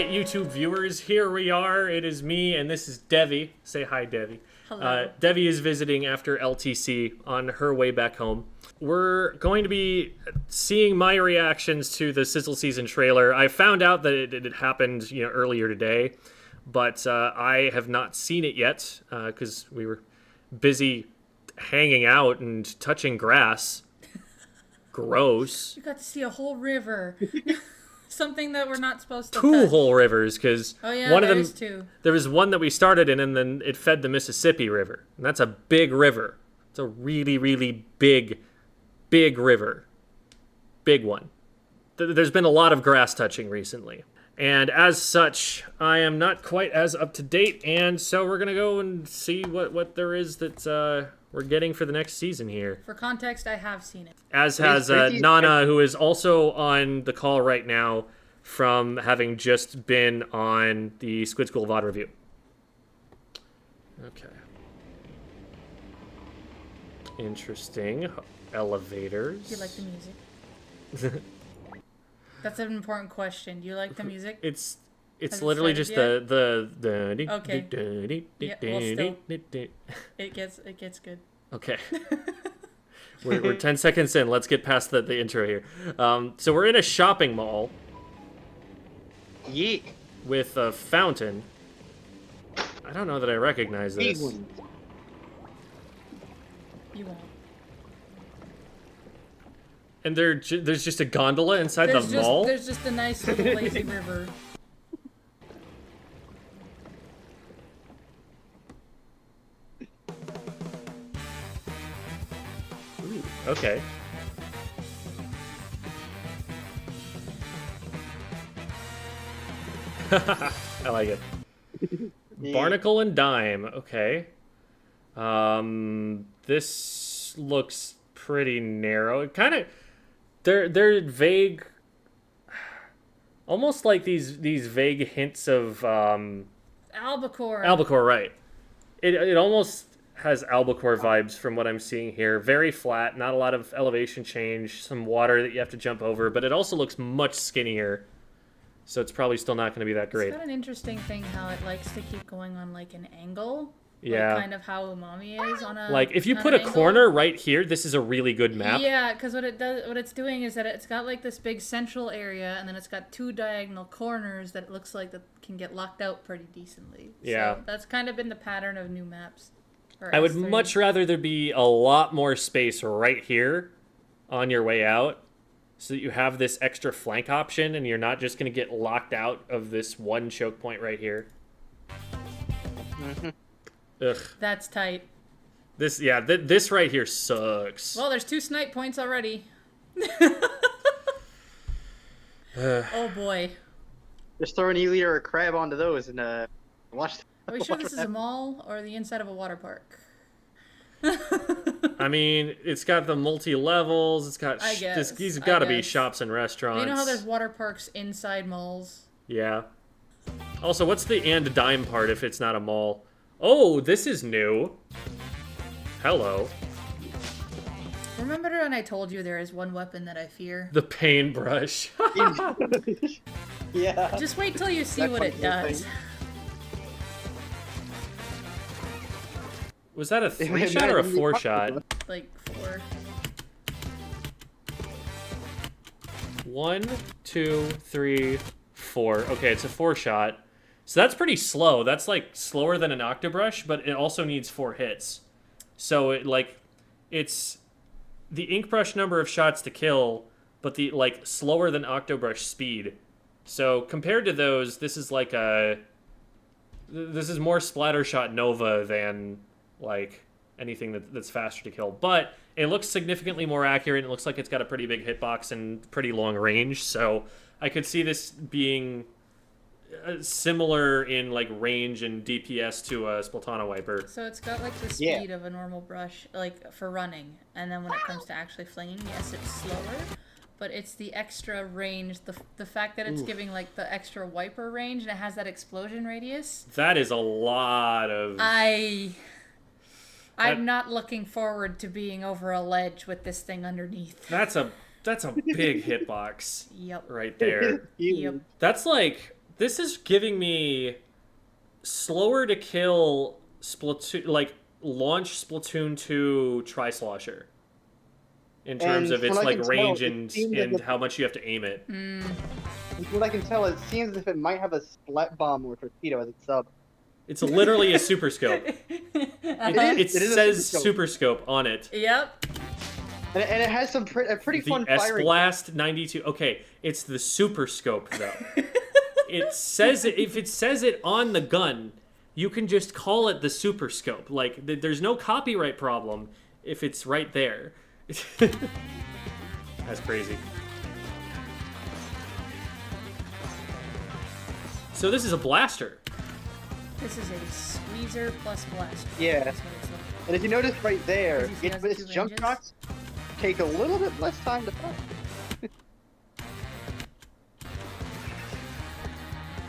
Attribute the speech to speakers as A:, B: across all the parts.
A: right, YouTube viewers, here we are. It is me, and this is Devvy. Say hi, Devvy.
B: Hello.
A: Devvy is visiting after LTC on her way back home. We're going to be seeing my reactions to the Sizzle season trailer. I found out that it had happened, earlier today, but I have not seen it yet because we were busy hanging out and touching grass. Gross.
B: You got to see a whole river. Something that we're not supposed to
A: Two
B: touch.
A: whole rivers, because
B: one of them is two.
A: There was one that we started in, and then it fed the Mississippi River, and that's a big river. It's a really, really big river, big one. There's been a lot of grass touching recently, and as such, I am not quite as up to date, and so we're gonna go and see what there is that we're getting for the next season here.
B: For context, I have seen it.
A: As has Nana, who is also on the call right now from having just been on the Squid School VOD review. Okay. Interesting. Elevators.
B: Do you like the music? That's an important question. Do you like the music?
A: It's literally just the
B: Okay. Yeah, well, still, it gets good.
A: Okay. We're 10 seconds in. Let's get past the intro here. So we're in a shopping mall.
C: Yeet.
A: With a fountain. I don't know that I recognize this.
B: You won't.
A: And there's just a gondola inside the mall?
B: There's just a nice little lazy river.
A: Ooh, okay. I like it.
C: Yeah.
A: Barnacle and Dime. Okay. This looks pretty narrow. It kind of they're vague, almost like these vague hints of
B: Albacore.
A: Albacore, right? It almost has albacore vibes from what I'm seeing here. Very flat, not a lot of elevation change, some water that you have to jump over, but it also looks much skinnier. So it's probably still not going to be that great.
B: It's got an interesting thing how it likes to keep going on like an angle.
A: Yeah.
B: Like kind of how Umami is on a
A: Like if you
B: on
A: put
B: an
A: a
B: angle.
A: corner right here, this is a really good map.
B: Yeah, because what it's doing is that it's got like this big central area, and then it's got two diagonal corners that it looks like that can get locked out pretty decently.
A: Yeah.
B: So that's kind of been the pattern of new maps.
A: I would much rather there be a lot more space right here on your way out, so that you have this extra flank option and you're not just going to get locked out of this one choke point right here. Ugh.
B: That's tight.
A: This right here sucks.
B: Well, there's 2 snipe points already. Oh boy.
C: Just throw an eel or a crab onto those and watch.
B: Are we sure this is a mall or the inside of a water park?
A: I mean, it's got the multi-levels, it's got...
B: I guess,
A: These got to be
B: guess.
A: shops and restaurants.
B: You know how there's water parks inside malls?
A: Yeah. Also, what's the and dime part if it's not a mall? Oh, this is new. Hello.
B: Remember when I told you there is one weapon that I fear?
A: The paintbrush.
C: Yeah.
B: Just wait till you see
C: That's
B: what
C: one
B: it
C: cool
B: does.
C: thing.
A: Was that a 3-shot or a 4-shot?
B: Like 4.
A: 1, 2, 3, 4. Okay, it's a 4-shot. So that's pretty slow. That's like slower than an octobrush, but it also needs 4 hits. So it's the ink brush number of shots to kill, but the slower than octobrush speed. So compared to those, this is more Splattershot Nova than like anything that's faster to kill. But it looks significantly more accurate. It looks like it's got a pretty big hitbox and pretty long range. So I could see this being similar in like range and DPS to a Splatana Wiper.
B: So it's got like the speed of a normal brush, like for running, and then when it comes to actually flinging, yes, it's slower, but it's the extra range, the fact that it's giving like the extra wiper range and it has that explosion radius.
A: That is a lot of...
B: I'm not looking forward to being over a ledge with this thing underneath.
A: That's a big hitbox.
B: Yep.
A: Right there.
B: Yep.
A: This is giving me slower to kill Splatoon, like launch Splatoon 2 Tri-Slosher. In terms
C: And
A: of its
C: from what I
A: like
C: can
A: range
C: tell, it
A: and
C: seems as if-
A: how much you have to aim it.
B: Mm.
C: From what I can tell, it seems as if it might have a splat bomb or torpedo as its sub.
A: It's literally a super scope. It
C: is a
A: says
C: super
A: super scope on it.
B: Yep.
C: And it has some a pretty
A: The
C: fun
A: S
C: firing.
A: Blast 92. Okay, it's the super scope though. It says it, if it says it on the gun, you can just call it the super scope. Like there's no copyright problem if it's right there. That's crazy. So this is a blaster.
B: This is a squeezer plus blaster.
C: Yeah.
B: That's what it's like.
C: And if you notice right there,
B: Does he has
C: its
B: two
C: jump
B: ranges?
C: shots take a little bit less time to fire.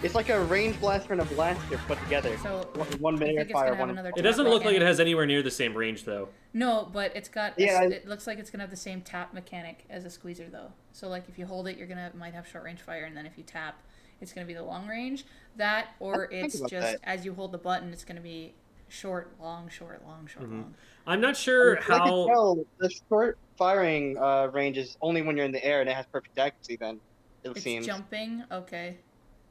C: It's like a range blaster and a blaster put together.
B: So,
C: one
B: I
C: minute
B: think it's
C: fire,
B: gonna have
C: one.
B: another
A: It doesn't
B: tap
A: look like it
B: mechanic.
A: has anywhere near the same range though.
B: No, but it's got.
C: Yeah,
B: It looks like it's gonna have the same tap mechanic as a squeezer, though. So like, if you hold it, might have short range fire, and then if you tap, it's gonna be the long range. That, or
C: think
B: it's
C: about
B: just
C: that.
B: as you hold the button, it's gonna be short, long, short, long, short, long.
A: I'm not sure
C: From what I can
A: how.
C: tell, the short firing range is only when you're in the air, and it has perfect accuracy. Then it
B: It's
C: seems.
B: jumping. Okay.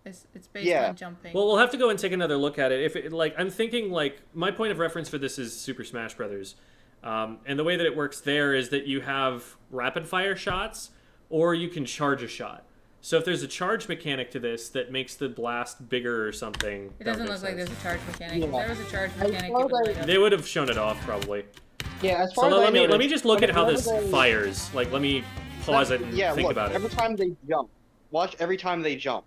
B: It's based
C: Yeah.
B: on jumping.
A: Well, we'll have to go and take another look at it. If it, like, I'm thinking like my point of reference for this is Super Smash Brothers, and the way that it works there is that you have rapid fire shots, or you can charge a shot. So if there's a charge mechanic to this that makes the blast bigger or something,
B: It
A: that
B: doesn't
A: would
B: look
A: make
B: like there's
A: sense.
B: a charge mechanic. If
C: Yeah.
B: there was a charge
C: I
B: mechanic,
C: saw
B: it would
C: that-
B: light up.
A: They would have shown it off probably.
C: Yeah, as
A: So
C: far as I
A: let me
C: noticed,
A: just look at how this
C: whenever they-
A: fires. Like, let me pause it and
C: Yeah,
A: think
C: look,
A: about it.
C: every time they jump, watch every time they jump.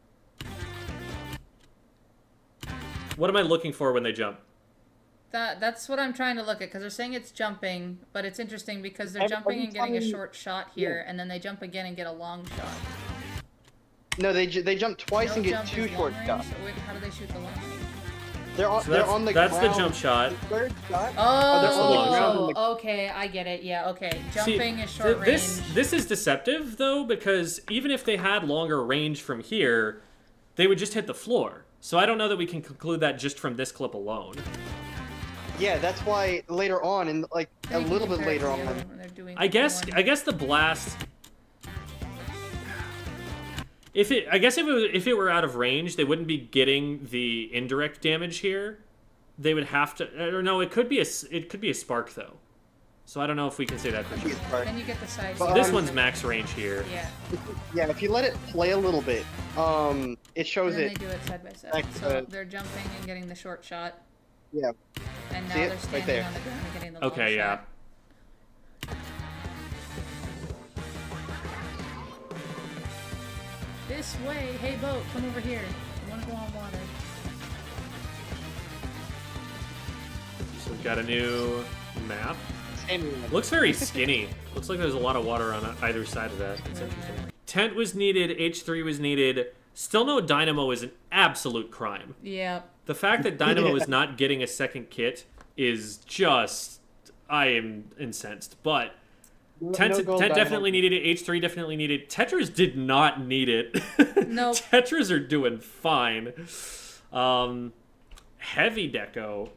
A: What am I looking for when they jump?
B: That's what I'm trying to look at, because they're saying it's jumping, but it's interesting because they're
C: Every
B: jumping and getting a
C: time-
B: short shot here, and then they jump again and get a long shot.
C: No, they jump twice
B: No
C: and get
B: jump
C: two
B: is long
C: short
B: range,
C: shots.
B: so wait, how do they shoot the long range?
C: They're on,
A: So
C: they're on the
A: that's
C: ground.
A: the jump shot.
C: The third shot. they're on the ground
B: Oh,
C: and
B: okay, I get it. Yeah, okay.
A: See,
B: Jumping is short range.
A: this is deceptive though, because even if they had longer range from here, they would just hit the floor. So I don't know that we can conclude that just from this clip alone.
C: Yeah, that's why later on, and like
B: Then
C: a
B: you can
C: little bit
B: compare it to
C: later
B: the other
C: on.
B: one when they're doing
A: I guess the blast. I guess if it were out of range, they wouldn't be getting the indirect damage here. They would have to. Or no, it could be a spark though. So I don't know if we can say that for sure.
B: Then you get the side.
C: But,
A: This
C: Um,
A: one's max range here.
B: Yeah.
C: Yeah, if you let it play a little bit, it shows
B: And then
C: it.
B: they do it side by side.
C: Like,
B: So they're jumping and getting the short shot,
C: Yeah.
B: and now
C: See it?
B: they're
C: Right
B: standing
C: there.
B: on the ground and getting the long
A: Okay, yeah.
B: shot. This way, hey boat, come over here. I want to go on water.
A: So we've got a new map.
C: Same.
A: Looks very skinny. Looks like there's a lot of water on either side of that. That's interesting. Tent was needed. H3 was needed. Still no Dynamo is an absolute crime.
B: Yeah.
A: The fact that Dynamo is not getting a second kit is just... I am incensed. But Tent
C: gold
A: definitely
C: Dynamo.
A: needed it. H3 definitely needed it. Tetras did not need it.
B: Nope.
A: Tetras are doing fine. Heavy Deco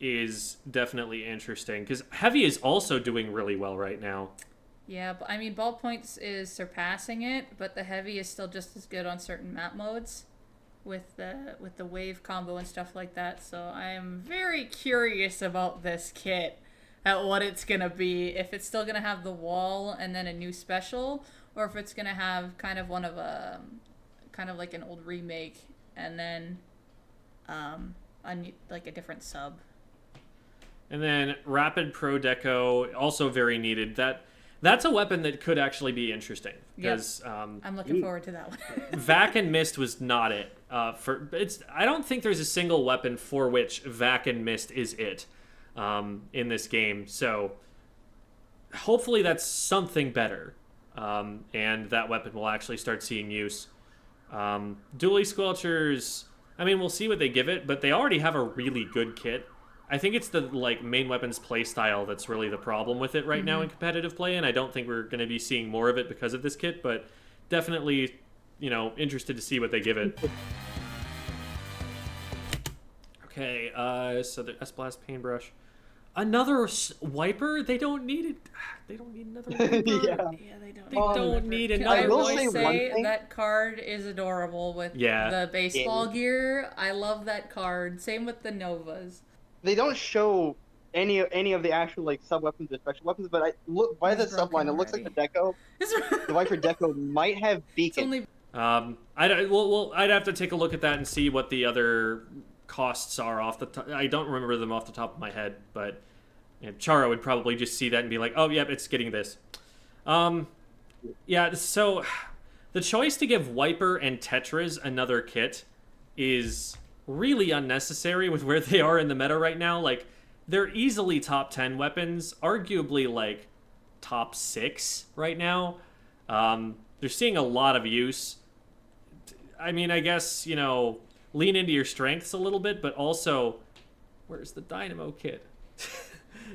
A: is definitely interesting because Heavy is also doing really well right now.
B: Yeah, but I mean, Ballpoints is surpassing it, but the Heavy is still just as good on certain map modes with the wave combo and stuff like that. So I am very curious about this kit, at what it's gonna be. If it's still gonna have the wall and then a new special, or if it's gonna have kind of kind of like an old remake and then like a different sub.
A: And then Rapid Pro Deco, also very needed. That's a weapon that could actually be interesting because
B: I'm looking forward to that one.
A: Vac and Mist was not it. I don't think there's a single weapon for which Vac and Mist is it in this game. So hopefully that's something better, and that weapon will actually start seeing use. Dually Squelchers, I mean, we'll see what they give it, but they already have a really good kit. I think it's the main weapons playstyle that's really the problem with it right now in competitive play, and I don't think we're going to be seeing more of it because of this kit, but definitely, interested to see what they give it. Okay, so the S-Blast paintbrush. Another wiper? They don't need it. They don't need another wiper.
C: Yeah.
B: Yeah, they don't.
A: They don't need another
C: I will
B: will
C: say
A: wiper.
C: one
B: say
C: thing.
B: that card is adorable with
A: Yeah.
B: the baseball gear. I love that card. Same with the Novas.
C: They don't show any of the actual like sub weapons or special weapons, but I look by the
B: It's broken
C: subline. It looks like the
B: already.
C: deco, the wiper deco might have
B: It's
C: beacon.
B: only
A: I'd have to take a look at that and see what the other costs are off the top. I don't remember them off the top of my head, but Charo would probably just see that and be like, oh, yep, it's getting this. Yeah, so the choice to give Wiper and Tetras another kit is really unnecessary with where they are in the meta right now. Like, they're easily top 10 weapons, arguably, like, top 6 right now. They're seeing a lot of use. I mean, I guess, lean into your strengths a little bit, but also, where's the Dynamo kit?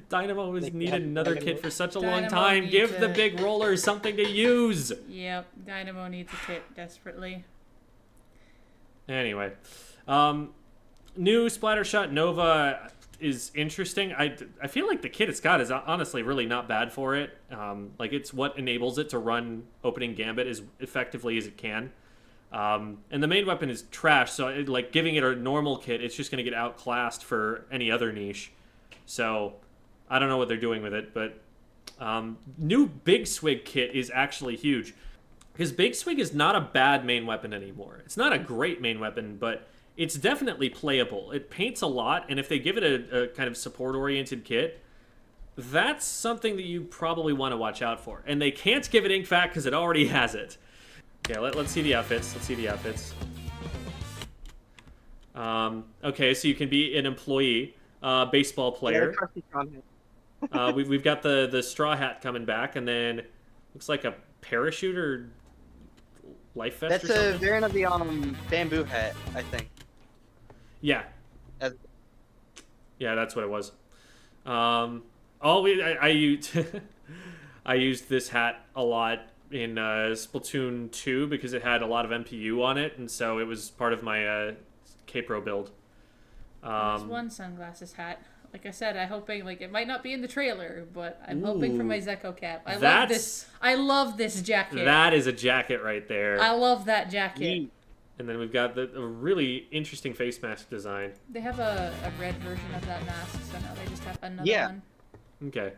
A: Dynamo has needed another kit for such a long
B: Dynamo
A: time.
B: needs
A: Give the
B: it.
A: big rollers something to use.
B: Yep, Dynamo needs a kit desperately.
A: Anyway, new Splattershot Nova is interesting. I feel like the kit it's got is honestly really not bad for it. Like, it's what enables it to run opening Gambit as effectively as it can. And the main weapon is trash, so like giving it a normal kit, it's just going to get outclassed for any other niche. So I don't know what they're doing with it, but new Big Swig kit is actually huge. Because Big Swig is not a bad main weapon anymore. It's not a great main weapon, but it's definitely playable. It paints a lot, and if they give it a kind of support-oriented kit, that's something that you probably want to watch out for. And they can't give it ink fat because it already has it. Okay, let's see the outfits. Okay, so you can be an employee, baseball player. We've got the straw hat coming back, and then looks like a parachute or life vest.
C: That's
A: or something.
C: a variant of the bamboo hat, I think.
A: Yeah.
C: As-
A: Yeah, that's what it was. I used I used this hat a lot in Splatoon 2 because it had a lot of MPU on it, and so it was part of my K-Pro build.
B: There's one sunglasses hat. Like I said, I'm hoping, like, it might not be in the trailer, but I'm hoping for my Zeko cap. I love this jacket.
A: That is a jacket right there.
B: I love that jacket.
C: Neat.
A: And then we've got a really interesting face mask design.
B: They have a red version of that mask, so now they just have another one.
A: Okay.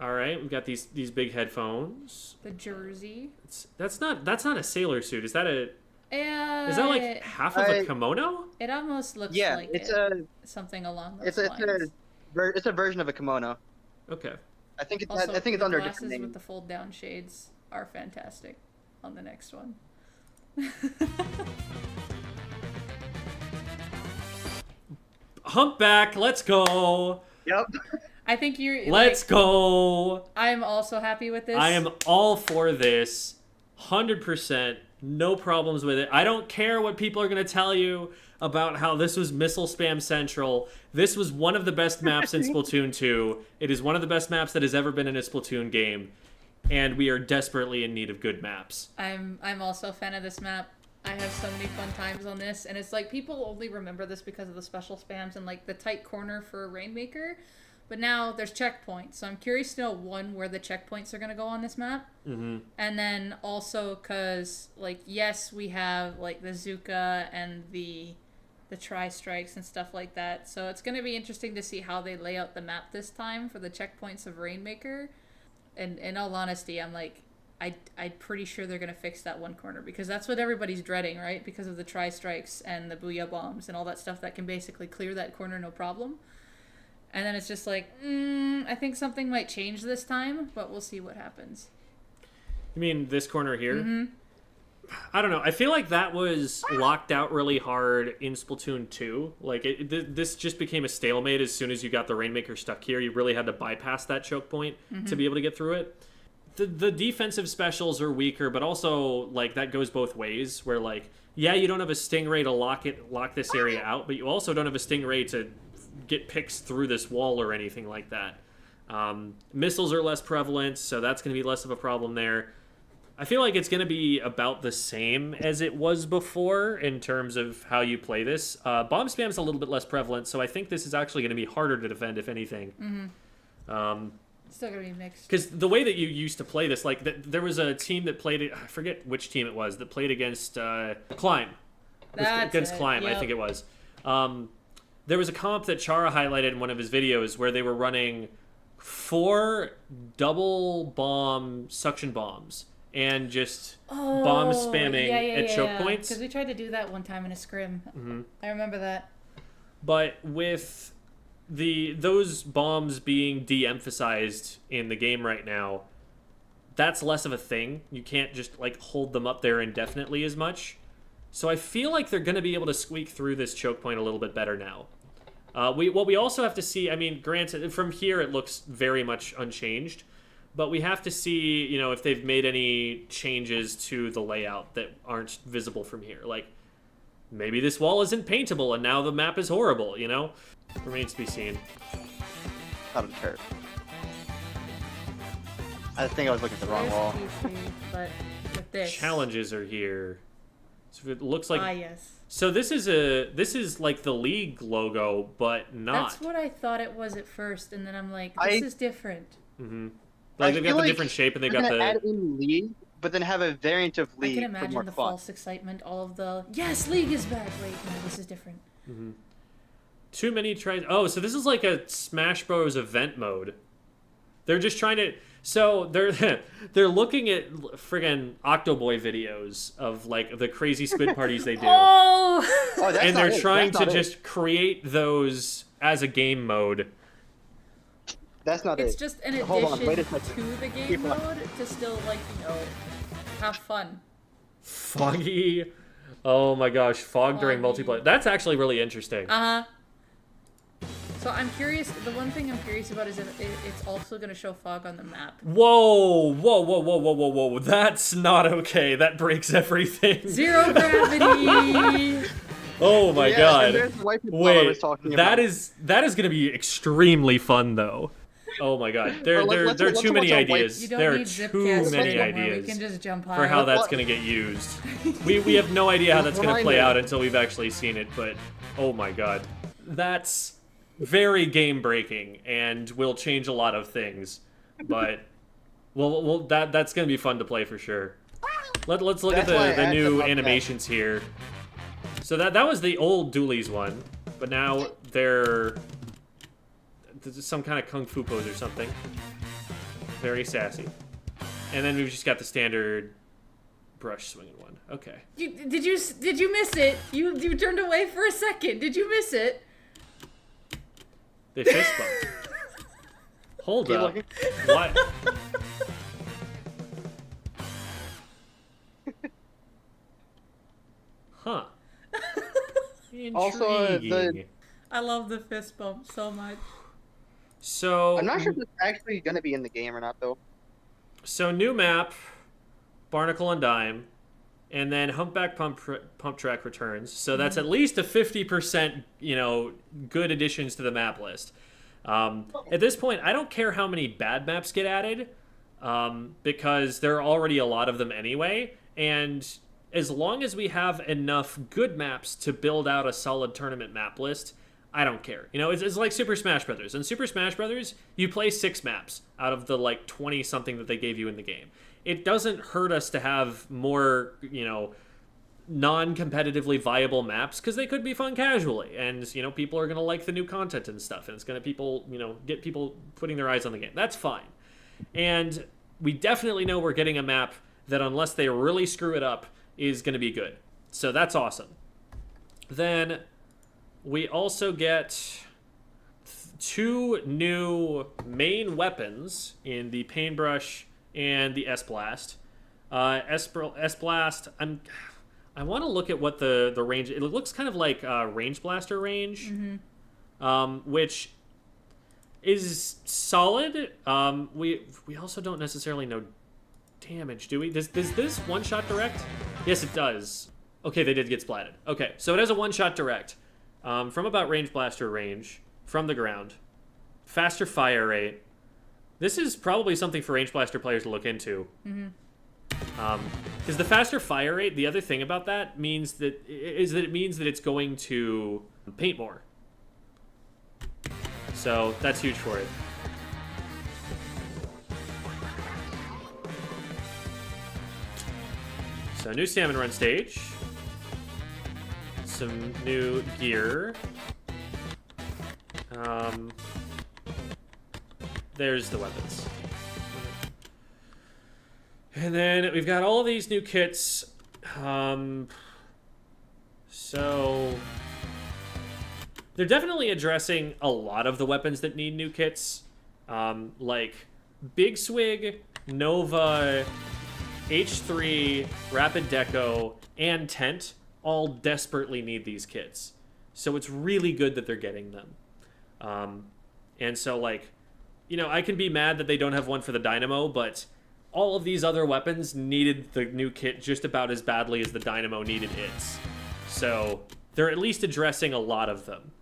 A: All right, we've got these big headphones.
B: The jersey.
A: That's not a sailor suit. Is that
B: Is
A: that like half of a kimono?
B: It almost looks like
C: it's
B: something along those
C: lines. It's a version of a kimono.
A: Okay.
C: I think it's
B: Also,
C: I think it's
B: the
C: under a
B: glasses
C: different name.
B: with the fold down shades are fantastic on the next one.
A: Humpback, let's go.
C: Yep.
B: I think you're.
A: Let's go.
B: I'm also happy with this.
A: I am all for this. 100%. No problems with it. I don't care what people are going to tell you about how this was missile spam central. This was one of the best maps in Splatoon 2. It is one of the best maps that has ever been in a Splatoon game. And we are desperately in need of good maps.
B: I'm also a fan of this map. I have so many fun times on this, and it's like people only remember this because of the special spams and like the tight corner for Rainmaker. But now there's checkpoints, so I'm curious to know, one, where the checkpoints are going to go on this map.
A: Mm-hmm.
B: And then also because, like, yes, we have, like, the Zuka and the tri-strikes and stuff like that. So it's going to be interesting to see how they lay out the map this time for the checkpoints of Rainmaker. And in all honesty, I'm like, I'm pretty sure they're going to fix that one corner, because that's what everybody's dreading, right? Because of the tri-strikes and the Booyah Bombs and all that stuff that can basically clear that corner no problem. And then it's just like, I think something might change this time, but we'll see what happens.
A: You mean this corner here?
B: Mm-hmm.
A: I don't know. I feel like that was locked out really hard in Splatoon 2. Like, this just became a stalemate as soon as you got the Rainmaker stuck here. You really had to bypass that choke point to be able to get through it. The defensive specials are weaker, but also, like, that goes both ways, where, like, yeah, you don't have a Stingray to lock this area out, but you also don't have a Stingray to get picks through this wall or anything like that. Missiles are less prevalent, so that's going to be less of a problem there. I feel like it's going to be about the same as it was before in terms of how you play this. Bomb spam is a little bit less prevalent, so I think this is actually going to be harder to defend, if anything.
B: Still going to be mixed.
A: Because the way that you used to play this, like, there was a team that played it, I forget which team it was, that played against Climb. Against Climb,
B: yep.
A: I think it was. There was a comp that Chara highlighted in one of his videos where they were running 4 double bomb suction bombs. And just bomb spamming at choke points.
B: Because we tried to do that one time in a scrim.
A: Mm-hmm.
B: I remember that.
A: But with those bombs being de-emphasized in the game right now, that's less of a thing. You can't just like hold them up there indefinitely as much. So I feel like they're going to be able to squeak through this choke point a little bit better now. What we also have to see, I mean, granted, from here it looks very much unchanged. But we have to see, you know, if they've made any changes to the layout that aren't visible from here. Like, maybe this wall isn't paintable and now the map is horrible, you know? Remains to be seen.
C: Not a turret. I think I was looking at the wrong wall.
B: But with this.
A: Challenges are here. So it looks like...
B: yes.
A: So this is like the League logo, but not.
B: That's what I thought it was at first, and then I'm like, this is different.
A: Mm-hmm. Like they've got the different shape, and they've got the...
C: add in League, but then have a variant of League.
B: I can imagine the false excitement, all of the, yes, League is back. Wait, no, this is different.
A: Mm-hmm. Too many tries... Oh, so this is like a Smash Bros. Event mode. They're just trying to... So they're looking at friggin' Octoboy videos of like the crazy squid parties they do.
C: That's
A: and they're trying to
C: just
A: just create those as a game mode.
C: That's not
B: It's
C: it.
B: just an
C: Hold on, wait a
B: addition
C: second.
B: to the game mode to still, like, you know, have fun.
A: Foggy. Oh my gosh, fog during
B: Foggy.
A: multiplayer. That's actually really interesting.
B: So I'm curious, the one thing I'm curious about is if it's also going to show fog on the map.
A: Whoa. That's not okay. That breaks everything.
B: Zero gravity!
A: Oh my god.
C: There's the white people I was
A: Wait,
C: talking
A: that
C: about.
A: is going to be extremely fun though. Oh my god. There are too many ideas.
B: You don't
A: There are
B: need zip
A: too
B: cast
A: many
B: anymore.
A: ideas
B: We can just jump high.
A: for how that's going to get used. We have no idea how that's going to play out until we've actually seen it, but oh my god. That's very game breaking and will change a lot of things. But that's going to be fun to play for sure. Let's look at the new animations here. So that was the old Doolies one, but now there's some kind of kung fu pose or something. Very sassy. And then we've just got the standard brush swinging one. Okay.
B: Did you miss it? You turned away for a second. Did you miss it?
A: They fist bumped. Hold
C: Keep
A: up.
C: looking.
A: What? Huh.
C: Also,
A: Intriguing.
B: I love the fist bump so much.
A: So
C: I'm not sure if it's actually going to be in the game or not, though.
A: So new map, Barnacle and Dime, and then Humpback Pump Track returns. So that's at least a 50%, good additions to the map list. At this point, I don't care how many bad maps get added, because there are already a lot of them anyway. And as long as we have enough good maps to build out a solid tournament map list, I don't care. It's like Super Smash Brothers. In Super Smash Brothers, you play 6 maps out of the 20-something that they gave you in the game. It doesn't hurt us to have more, non-competitively viable maps, because they could be fun casually, and people are going to like the new content and stuff, and it's going to get people putting their eyes on the game. That's fine. And we definitely know we're getting a map that, unless they really screw it up, is going to be good. So that's awesome. Then we also get 2 new main weapons in the Paintbrush and the S-Blast. S-Blast, I want to look at what the range... It looks kind of like Range Blaster range, which is solid. We also don't necessarily know damage, do we? Does this one-shot direct? Yes, it does. Okay, they did get splatted. Okay, so it has a one-shot direct. From about Range Blaster range, from the ground. Faster fire rate. This is probably something for Range Blaster players to look into. Because the faster fire rate, the other thing about that means that it means that it's going to paint more. So that's huge for it. So new salmon run stage. Some new gear. There's the weapons. And then we've got all of these new kits. So they're definitely addressing a lot of the weapons that need new kits. Like Big Swig, Nova, H3, Rapid Deco, and Tent all desperately need these kits. So it's really good that they're getting them. And so, like, you know, I can be mad that they don't have one for the Dynamo, but all of these other weapons needed the new kit just about as badly as the Dynamo needed its. So they're at least addressing a lot of them.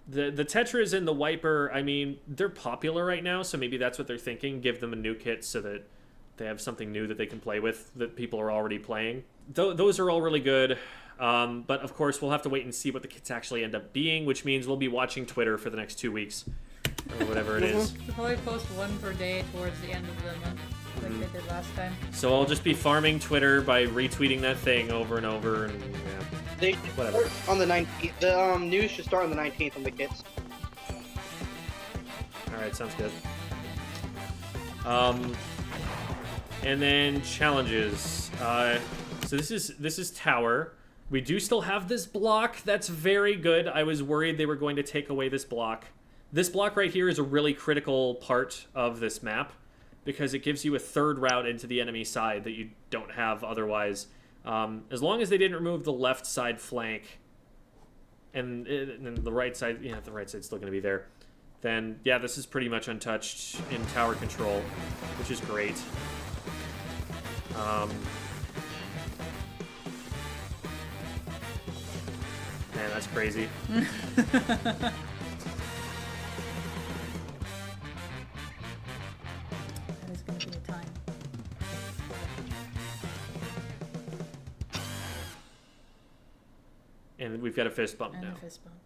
A: The Tetras and the Wiper, I mean, they're popular right now, so maybe that's what they're thinking. Give them a new kit so that they have something new that they can play with that people are already playing. Those are all really good. But of course, we'll have to wait and see what the kits actually end up being, which means we'll be watching Twitter for the next 2 weeks. Or whatever it is.
B: We'll probably post one per day towards the end of the month, like they did last time.
A: So I'll just be farming Twitter by retweeting that thing over and over, and yeah,
C: They
A: whatever.
C: start on the 19th. The news should start on the 19th on the kits.
A: Alright, sounds good. And then challenges. So this is Tower. We do still have this block. That's very good. I was worried they were going to take away this block. This block right here is a really critical part of this map because it gives you a third route into the enemy side that you don't have otherwise. As long as they didn't remove the left side flank and the right side, yeah, the right side's still going to be there, then yeah, this is pretty much untouched in tower control, which is great. Man, that's crazy.
B: That is going to be a time.
A: And we've got a fist bump
B: And
A: now.
B: a fist bump.